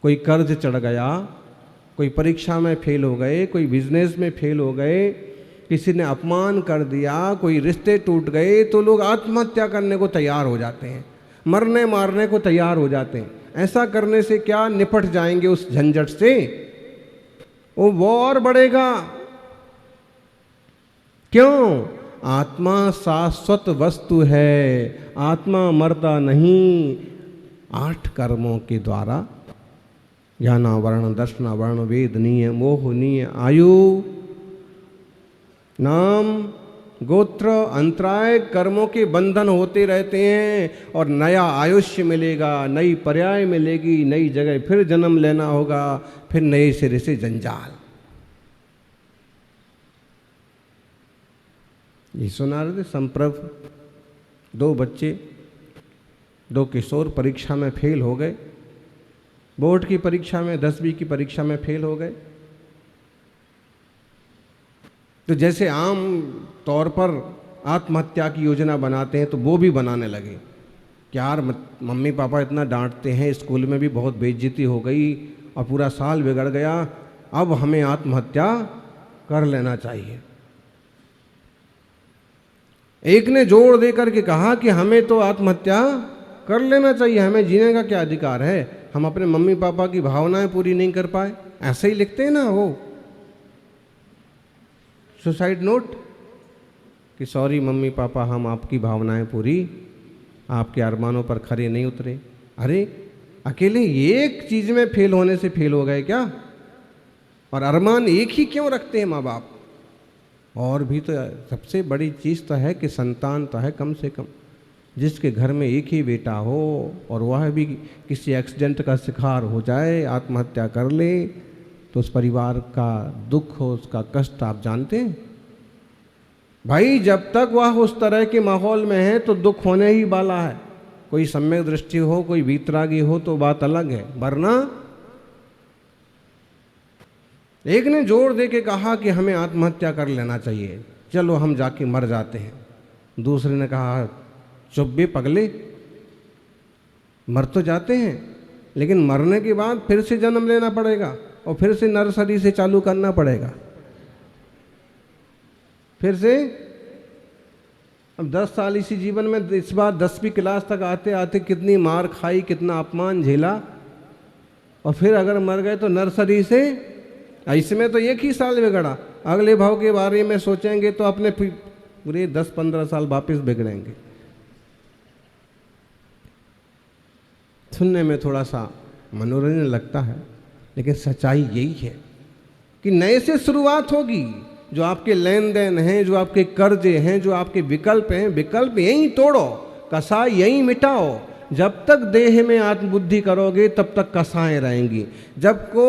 कोई कर्ज चढ़ गया, कोई परीक्षा में फेल हो गए, कोई बिजनेस में फेल हो गए, किसी ने अपमान कर दिया, कोई रिश्ते टूट गए, तो लोग आत्महत्या करने को तैयार हो जाते हैं, मरने मारने को तैयार हो जाते हैं। ऐसा करने से क्या, निपट जाएंगे उस झंझट से, वो और बढ़ेगा। क्यों? आत्मा शाश्वत वस्तु है, आत्मा मरता नहीं। 8 कर्मों के द्वारा ज्ञानावरण, दर्शनावरण, वेदनीय, मोहनीय, आयु, नाम, गोत्र, अंतराय कर्मों के बंधन होते रहते हैं और नया आयुष्य मिलेगा, नई पर्याय मिलेगी, नई जगह फिर जन्म लेना होगा, फिर नए सिरे से जंजाल। ये सुना रहे थे संप्रभ, 2 बच्चे, 2 किशोर परीक्षा में फेल हो गए, बोर्ड की परीक्षा में, 10वीं की परीक्षा में फेल हो गए। तो जैसे आम तौर पर आत्महत्या की योजना बनाते हैं तो वो भी बनाने लगे कि यार मम्मी पापा इतना डांटते हैं, स्कूल में भी बहुत बेइज्जती हो गई और पूरा साल बिगड़ गया, अब हमें आत्महत्या कर लेना चाहिए। एक ने जोर देकर के कहा कि हमें तो आत्महत्या कर लेना चाहिए, हमें जीने का क्या अधिकार है, हम अपने मम्मी पापा की भावनाएं पूरी नहीं कर पाए। ऐसे ही लिखते हैं ना वो सुसाइड नोट कि सॉरी मम्मी पापा, हम आपकी भावनाएं पूरी, आपके अरमानों पर खरे नहीं उतरे। अरे अकेले एक चीज में फेल होने से फेल हो गए क्या? और अरमान एक ही क्यों रखते हैं माँ बाप? और भी तो सबसे बड़ी चीज तो है कि संतान तो है कम से कम, जिसके घर में एक ही बेटा हो और वह भी किसी एक्सीडेंट का शिकार हो जाए, आत्महत्या कर ले, तो उस परिवार का दुख हो, उसका कष्ट आप जानते हैं भाई। जब तक वह उस तरह के माहौल में है तो दुख होने ही वाला है। कोई सम्यक दृष्टि हो, कोई वीतरागी हो तो बात अलग है, वरना एक ने जोर दे के कहा कि हमें आत्महत्या कर लेना चाहिए, चलो हम जाके मर जाते हैं। दूसरे ने कहा चुप बे पगले, मर तो जाते हैं लेकिन मरने के बाद फिर से जन्म लेना पड़ेगा और फिर से नर्सरी से चालू करना पड़ेगा, फिर से। अब 10 साल इसी जीवन में, इस बार 10वीं क्लास तक आते आते कितनी मार खाई, कितना अपमान झेला, और फिर अगर मर गए तो नर्सरी से। इसमें तो एक ही साल बिगड़ा, अगले भाव के बारे में सोचेंगे तो अपने पूरे 10-15 साल वापस बिगड़ेंगे। सुनने में थोड़ा सा मनोरंजन लगता है, लेकिन सच्चाई यही है कि नए से शुरुआत होगी। जो आपके लेन देन हैं, जो आपके कर्जे हैं, जो आपके विकल्प हैं, विकल्प यहीं तोड़ो, कसाई यहीं मिटाओ। जब तक देह में आत्मबुद्धि करोगे तब तक कसाएं रहेंगी। जब को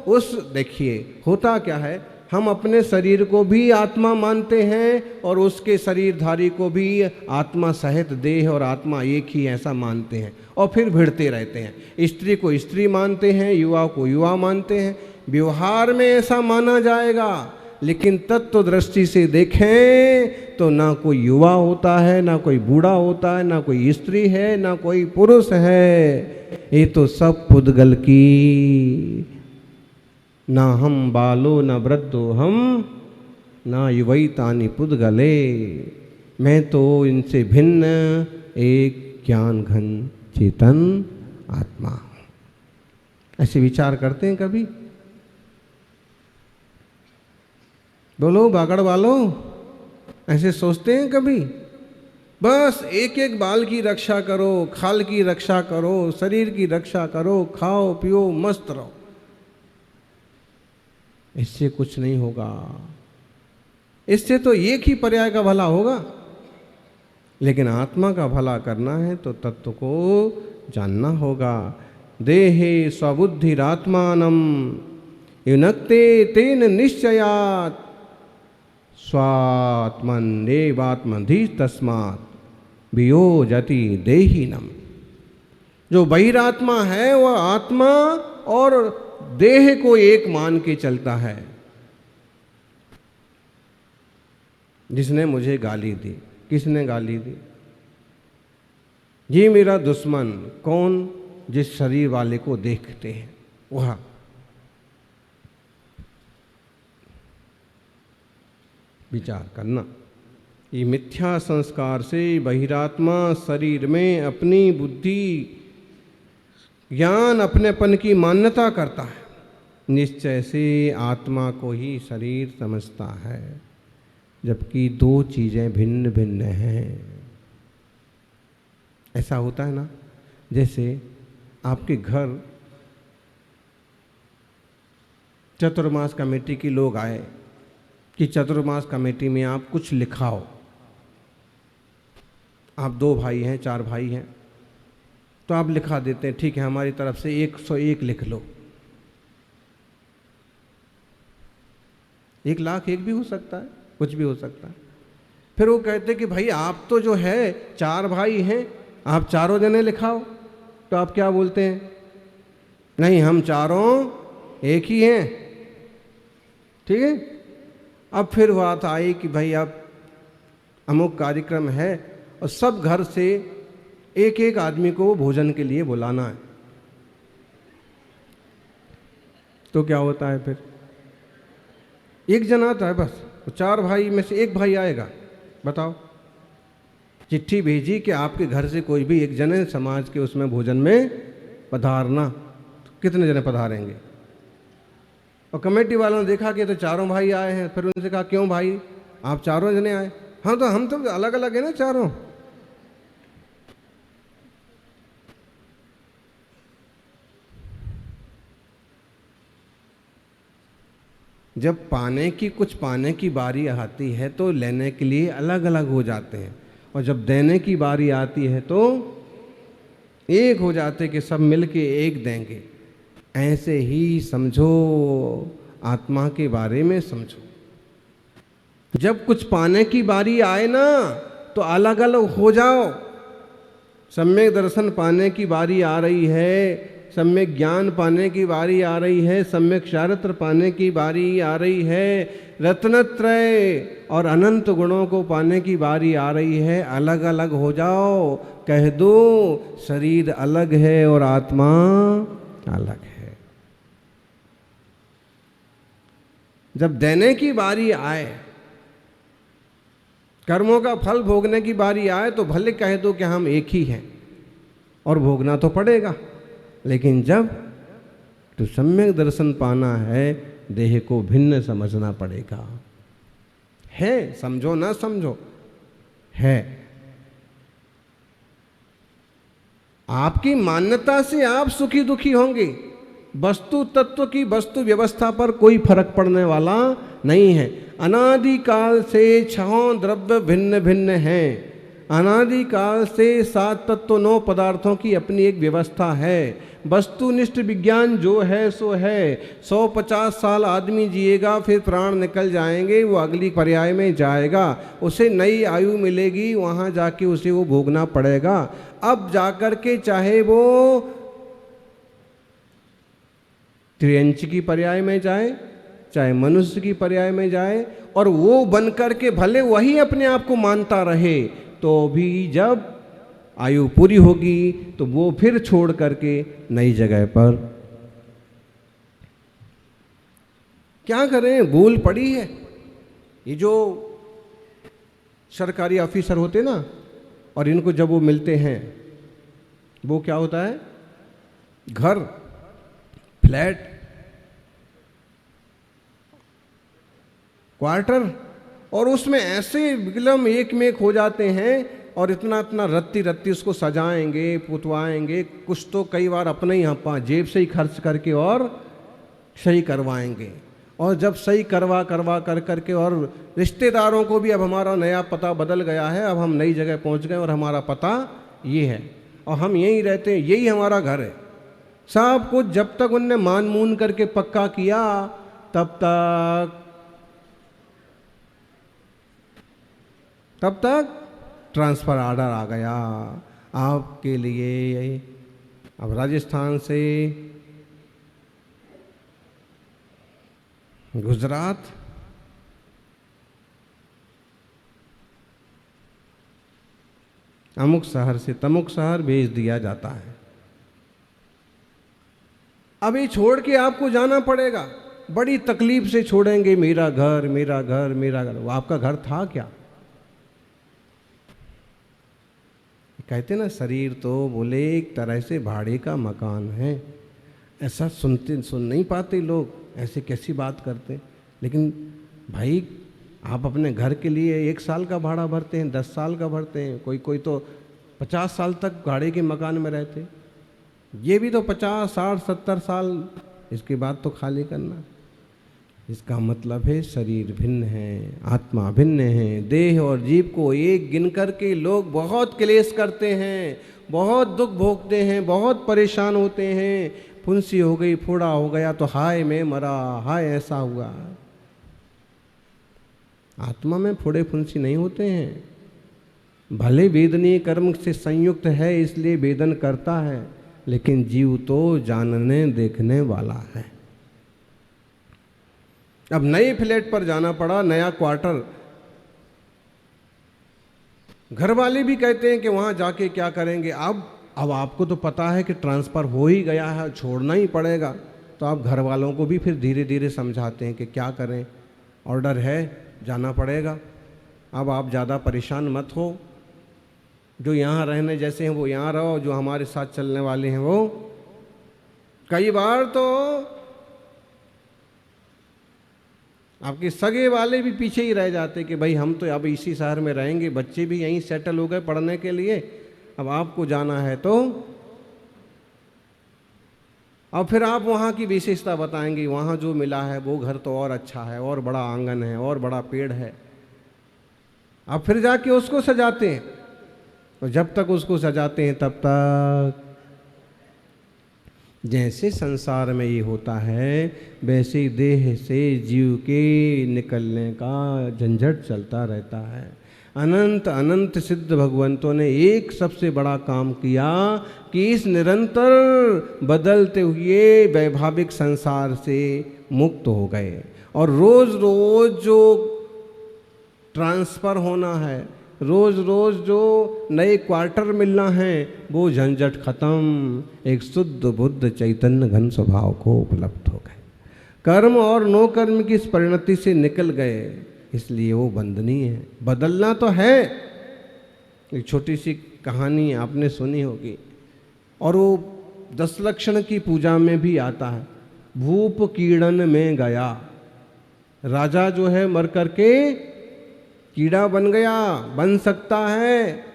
उस देखिए होता क्या है, हम अपने शरीर को भी आत्मा मानते हैं और उसके शरीरधारी को भी आत्मा सहित देह और आत्मा एक ही ऐसा मानते हैं, और फिर भिड़ते रहते हैं। स्त्री को स्त्री मानते हैं, युवा को युवा मानते हैं, व्यवहार में ऐसा माना जाएगा, लेकिन तत्व दृष्टि से देखें तो ना कोई युवा होता है, ना कोई बूढ़ा होता है, ना कोई स्त्री है, ना कोई पुरुष है। ये तो सब पुद्गल की, ना हम बालो न वृद्धो हम, ना युवैतानि पुद्गले। मैं तो इनसे भिन्न एक ज्ञान घन चेतन आत्मा हूं। ऐसे विचार करते हैं कभी? बोलो बागड़ वालों, ऐसे सोचते हैं कभी? बस एक एक बाल की रक्षा करो, खाल की रक्षा करो, शरीर की रक्षा करो, खाओ पियो मस्त रहो, इससे कुछ नहीं होगा। इससे तो एक ही पर्याय का भला होगा, लेकिन आत्मा का भला करना है तो तत्व को जानना होगा। देहे स्वबुद्धिरात्मानम युनक्ते तेन निश्चयात् स्वात्मन्येवात्मधि तस्मात् वियोजति देहिनम। जो बहिरात्मा है वह आत्मा और देह को एक मान के चलता है। जिसने मुझे गाली दी, किसने गाली दी? ये मेरा दुश्मन। कौन? जिस शरीर वाले को देखते हैं। वह विचार करना। ये मिथ्या संस्कार से बहिरात्मा शरीर में अपनी बुद्धि ज्ञान अपनेपन की मान्यता करता है, निश्चय से आत्मा को ही शरीर समझता है, जबकि दो चीज़ें भिन्न भिन्न हैं। ऐसा होता है ना, जैसे आपके घर चतुर्मास कमेटी के लोग आए कि चतुर्मास कमेटी में आप कुछ लिखाओ। आप 2 भाई हैं, 4 भाई हैं, तो आप लिखा देते हैं, ठीक है हमारी तरफ से 101 लिख लो। 1,01,000 भी हो सकता है, कुछ भी हो सकता है। फिर वो कहते कि भाई आप तो जो है 4 भाई हैं, आप चारों जने लिखाओ। तो आप क्या बोलते हैं? नहीं, हम चारों एक ही हैं। ठीक है। अब फिर बात आई कि भाई अब अमुक कार्यक्रम है और सब घर से एक एक आदमी को भोजन के लिए बुलाना है। तो क्या होता है फिर? एक जन आता है बस, तो 4 भाई में से एक भाई आएगा। बताओ, चिट्ठी भेजी कि आपके घर से कोई भी एक जने समाज के उसमें भोजन में पधारना। तो कितने जने पधारेंगे? और कमेटी वालों ने देखा कि तो चारों भाई आए हैं। फिर उनसे कहा क्यों भाई आप चारों जने आए? हाँ, तो हम तो अलग अलग है ना चारों। जब कुछ पाने की बारी आती है तो लेने के लिए अलग अलग हो जाते हैं, और जब देने की बारी आती है तो एक हो जाते कि सब मिलके एक देंगे। ऐसे ही समझो, आत्मा के बारे में समझो। जब कुछ पाने की बारी आए ना तो अलग अलग हो जाओ। सम्यक दर्शन पाने की बारी आ रही है, सम्यक ज्ञान पाने की बारी आ रही है, सम्यक चारित्र पाने की बारी आ रही है, रत्नत्रय और अनंत गुणों को पाने की बारी आ रही है। अलग अलग हो जाओ, कह दो शरीर अलग है और आत्मा अलग है। जब देने की बारी आए, कर्मों का फल भोगने की बारी आए, तो भले कह दो कि हम एक ही हैं और भोगना तो पड़ेगा। लेकिन जब तो सम्यक दर्शन पाना है, देह को भिन्न समझना पड़ेगा। है, समझो ना समझो, है। आपकी मान्यता से आप सुखी दुखी होंगे, वस्तु तत्व की वस्तु व्यवस्था पर कोई फर्क पड़ने वाला नहीं है। अनादिकाल से 6 द्रव्य भिन्न भिन्न हैं। अनादिकाल से 7 तत्व 9 पदार्थों की अपनी एक व्यवस्था है। वस्तुनिष्ठ विज्ञान जो है सो है। 150 साल आदमी जिएगा, फिर प्राण निकल जाएंगे, वो अगली पर्याय में जाएगा, उसे नई आयु मिलेगी, वहाँ जाके उसे वो भोगना पड़ेगा। अब जाकर के चाहे वो त्रियंच की पर्याय में जाए, चाहे मनुष्य की पर्याय में जाए, और वो बन करके भले वही अपने आप को मानता रहे, तो भी जब आयु पूरी होगी तो वो फिर छोड़ करके नई जगह पर क्या करें, भूल पड़ी है। ये जो सरकारी ऑफिसर होते ना, और इनको जब वो मिलते हैं, वो क्या होता है, घर, फ्लैट, क्वार्टर, और उसमें ऐसे विकलम एक में एक हो जाते हैं, और इतना इतना रत्ती रत्ती उसको सजाएंगे, पुतवाएंगे, कुछ तो कई बार अपने ही यहाँ जेब से ही खर्च करके और सही करवाएंगे। और जब सही करवा करवा कर करके, और रिश्तेदारों को भी अब हमारा नया पता बदल गया है, अब हम नई जगह पहुँच गए और हमारा पता ये है और हम यहीं रहते हैं, यही हमारा घर है। सब कुछ जब तक उनने मान मून करके पक्का किया, तब तक ट्रांसफ़र ऑर्डर आ गया आपके लिए। अब राजस्थान से गुजरात, अमुक शहर से तमुक शहर भेज दिया जाता है। अब ये छोड़ के आपको जाना पड़ेगा, बड़ी तकलीफ से छोड़ेंगे, मेरा घर मेरा घर मेरा घर। वो आपका घर था क्या? कहते ना शरीर तो बोले एक तरह से भाड़े का मकान है। ऐसा सुन नहीं पाते लोग, ऐसे कैसी बात करते। लेकिन भाई आप अपने घर के लिए 1 साल का भाड़ा भरते हैं, 10 साल का भरते हैं, कोई तो 50 साल तक भाड़े के मकान में रहते। ये भी तो 50, 60, 70 साल, इसके बाद तो खाली करना। इसका मतलब है शरीर भिन्न है, आत्मा भिन्न है। देह और जीव को एक गिन करके लोग बहुत क्लेश करते हैं, बहुत दुख भोगते हैं, बहुत परेशान होते हैं। फुंसी हो गई, फोड़ा हो गया तो हाय मैं मरा, हाय ऐसा हुआ। आत्मा में फोड़े फुंसी नहीं होते हैं। भले वेदनीय कर्म से संयुक्त है इसलिए वेदन करता है, लेकिन जीव तो जानने देखने वाला है। अब नए फ्लैट पर जाना पड़ा, नया क्वार्टर। घर वाले भी कहते हैं कि वहां जाके क्या करेंगे। अब आपको तो पता है कि ट्रांसफ़र हो ही गया है, छोड़ना ही पड़ेगा। तो आप घर वालों को भी फिर धीरे धीरे समझाते हैं कि क्या करें, ऑर्डर है, जाना पड़ेगा। अब आप ज़्यादा परेशान मत हो, जो यहाँ रहने जैसे हैं वो यहाँ रहो, जो हमारे साथ चलने वाले हैं वो। कई बार तो आपके सगे वाले भी पीछे ही रह जाते कि भाई हम तो अब इसी शहर में रहेंगे, बच्चे भी यहीं सेटल हो गए पढ़ने के लिए, अब आपको जाना है तो। और फिर आप वहाँ की विशेषता बताएंगे, वहाँ जो मिला है वो घर तो और अच्छा है, और बड़ा आंगन है, और बड़ा पेड़ है। अब फिर जाके उसको सजाते हैं, और जब तक उसको सजाते हैं तब तक जैसे संसार में ये होता है, वैसे देह से जीव के निकलने का झंझट चलता रहता है। अनंत अनंत सिद्ध भगवंतों ने एक सबसे बड़ा काम किया कि इस निरंतर बदलते हुए वैभाविक संसार से मुक्त हो गए। और रोज रोज जो ट्रांसफ़र होना है, रोज रोज जो नए क्वार्टर मिलना है, वो झंझट खत्म, एक शुद्ध बुद्ध चैतन्य घन स्वभाव को उपलब्ध हो गए। कर्म और नो कर्म की इस परिणति से निकल गए, इसलिए वो बंधनीय है। बदलना तो है। एक छोटी सी कहानी आपने सुनी होगी, और वो 10 लक्षण की पूजा में भी आता है। भूप कीड़न में गया, राजा जो है मर करके कीड़ा बन गया। बन सकता है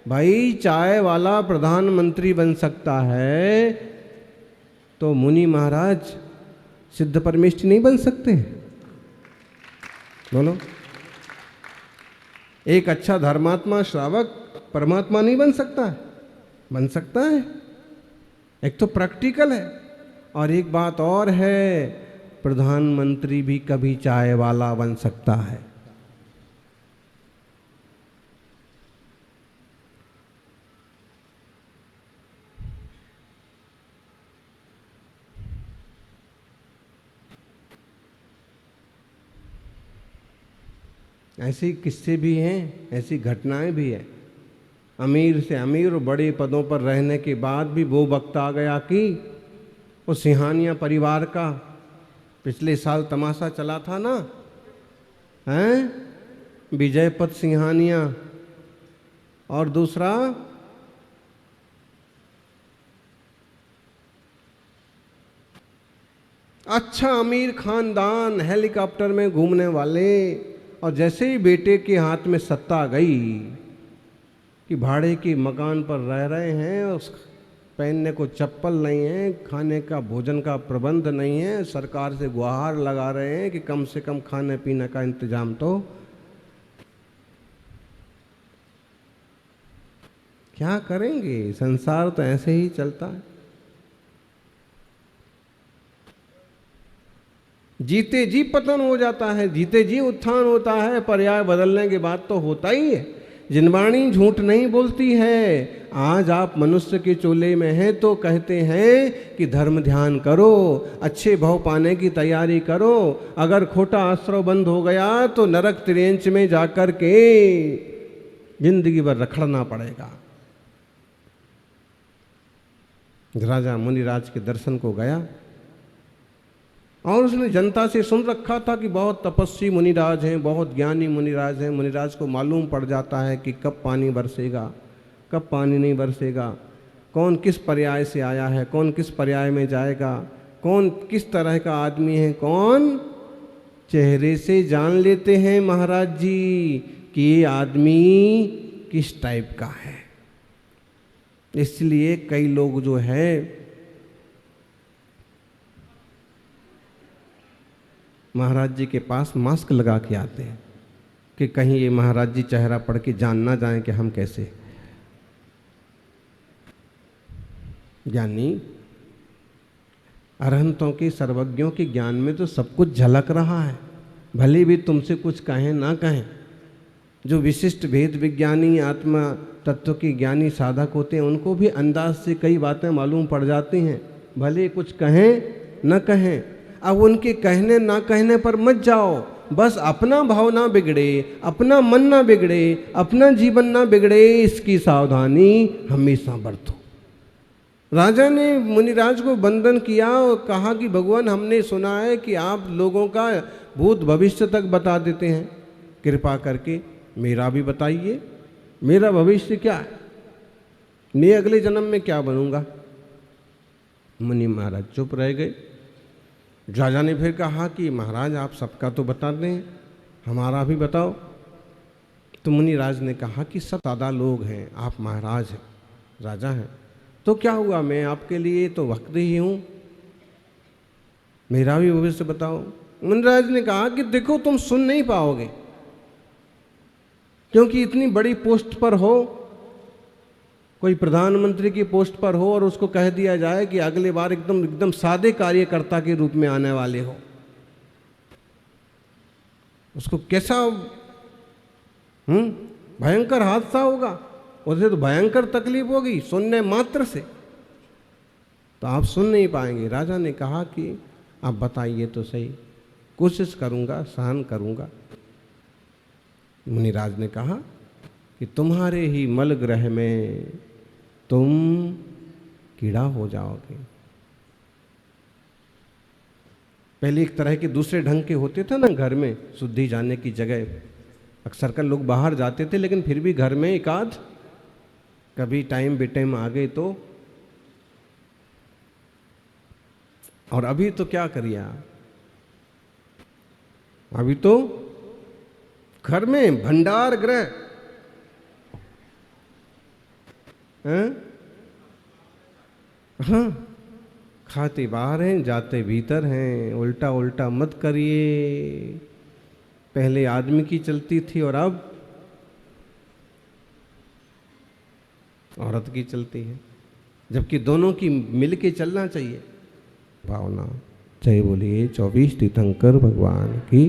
भाई, चाय वाला प्रधानमंत्री बन सकता है, तो मुनि महाराज सिद्ध परमेष्ठी नहीं बन सकते? बोलो। एक अच्छा धर्मात्मा श्रावक परमात्मा नहीं बन सकता है? बन सकता है। एक तो प्रैक्टिकल है, और एक बात और है, प्रधानमंत्री भी कभी चाय वाला बन सकता है। ऐसे किस्से भी हैं, ऐसी घटनाएं भी हैं। अमीर से अमीर और बड़े पदों पर रहने के बाद भी वो वक्त आ गया कि वो सिंहानिया परिवार का पिछले साल तमाशा चला था ना, हैं? विजयपत सिंहानिया, और दूसरा अच्छा अमीर खानदान, हेलीकॉप्टर में घूमने वाले। और जैसे ही बेटे के हाथ में सत्ता गई कि भाड़े के मकान पर रह रहे हैं, उस पहनने को चप्पल नहीं है, खाने का भोजन का प्रबंध नहीं है, सरकार से गुहार लगा रहे हैं कि कम से कम खाने पीने का इंतजाम तो। क्या करेंगे, संसार तो ऐसे ही चलता है। जीते जी पतन हो जाता है, जीते जी उत्थान होता है, पर्याय बदलने के बाद तो होता ही है। जिनवाणी झूठ नहीं बोलती है। आज आप मनुष्य के चोले में हैं तो कहते हैं कि धर्म ध्यान करो, अच्छे भाव पाने की तैयारी करो। अगर खोटा आश्रय बंद हो गया तो नरक त्रियंच में जाकर के जिंदगी भर रखड़ना पड़ेगा। राजा मुनिराज के दर्शन को गया, और उसने जनता से सुन रखा था कि बहुत तपस्वी मुनिराज हैं, बहुत ज्ञानी मुनिराज हैं। मुनिराज को मालूम पड़ जाता है कि कब पानी बरसेगा, कब पानी नहीं बरसेगा, कौन किस पर्याय से आया है, कौन किस पर्याय में जाएगा, कौन किस तरह का आदमी है, कौन चेहरे से जान लेते हैं महाराज जी कि ये आदमी किस टाइप का है। इसलिए कई लोग जो है महाराज जी के पास मास्क लगा के आते हैं कि कहीं ये महाराज जी चेहरा पढ़ के जान ना जाएं कि हम कैसे। ज्ञानी अरहंतों के सर्वज्ञों के ज्ञान में तो सब कुछ झलक रहा है, भले भी तुमसे कुछ कहें ना कहें। जो विशिष्ट भेद विज्ञानी आत्मा तत्व के ज्ञानी साधक होते हैं उनको भी अंदाज से कई बातें मालूम पड़ जाती हैं, भले कुछ कहें न कहें। अब उनके कहने ना कहने पर मत जाओ, बस अपना भाव ना बिगड़े, अपना मन ना बिगड़े, अपना जीवन ना बिगड़े, इसकी सावधानी हमेशा बरतो। राजा ने मुनिराज को वंदन किया और कहा कि भगवान हमने सुना है कि आप लोगों का भूत भविष्य तक बता देते हैं, कृपा करके मेरा भी बताइए, मेरा भविष्य क्या है, मैं अगले जन्म में क्या बनूंगा। मुनि महाराज चुप रह गए। राजा ने फिर कहा कि महाराज आप सबका तो बता दें, हमारा भी बताओ। तो मुनिराज ने कहा कि सब सादा लोग हैं, आप महाराज हैं, राजा हैं, तो क्या हुआ, मैं आपके लिए तो वक्त ही हूँ, मेरा भी भविष्य बताओ। मुनिराज ने कहा कि देखो तुम सुन नहीं पाओगे, क्योंकि इतनी बड़ी पोस्ट पर हो, कोई प्रधानमंत्री की पोस्ट पर हो और उसको कह दिया जाए कि अगले बार एकदम सादे कार्यकर्ता के रूप में आने वाले हो, उसको कैसा भयंकर हादसा होगा, उसे तो भयंकर तकलीफ होगी सुनने मात्र से। तो आप सुन नहीं पाएंगे। राजा ने कहा कि आप बताइए तो सही, कोशिश करूंगा, सहन करूंगा। मुनिराज ने कहा कि तुम्हारे ही मल ग्रह में तुम कीड़ा हो जाओगे। पहले एक तरह के दूसरे ढंग के होते थे ना घर में, शुद्धि जाने की जगह अक्सर कर लोग बाहर जाते थे, लेकिन फिर भी घर में एकाध कभी टाइम बेटाइम आ गए तो। और अभी तो क्या करिए, अभी तो घर में भंडार गृह, हाँ, खाते बाहर हैं, जाते भीतर हैं। उल्टा उल्टा मत करिए। पहले आदमी की चलती थी और अब औरत की चलती है, जबकि दोनों की मिलके चलना चाहिए भावना। जय बोलिए 24 तीर्थंकर भगवान की।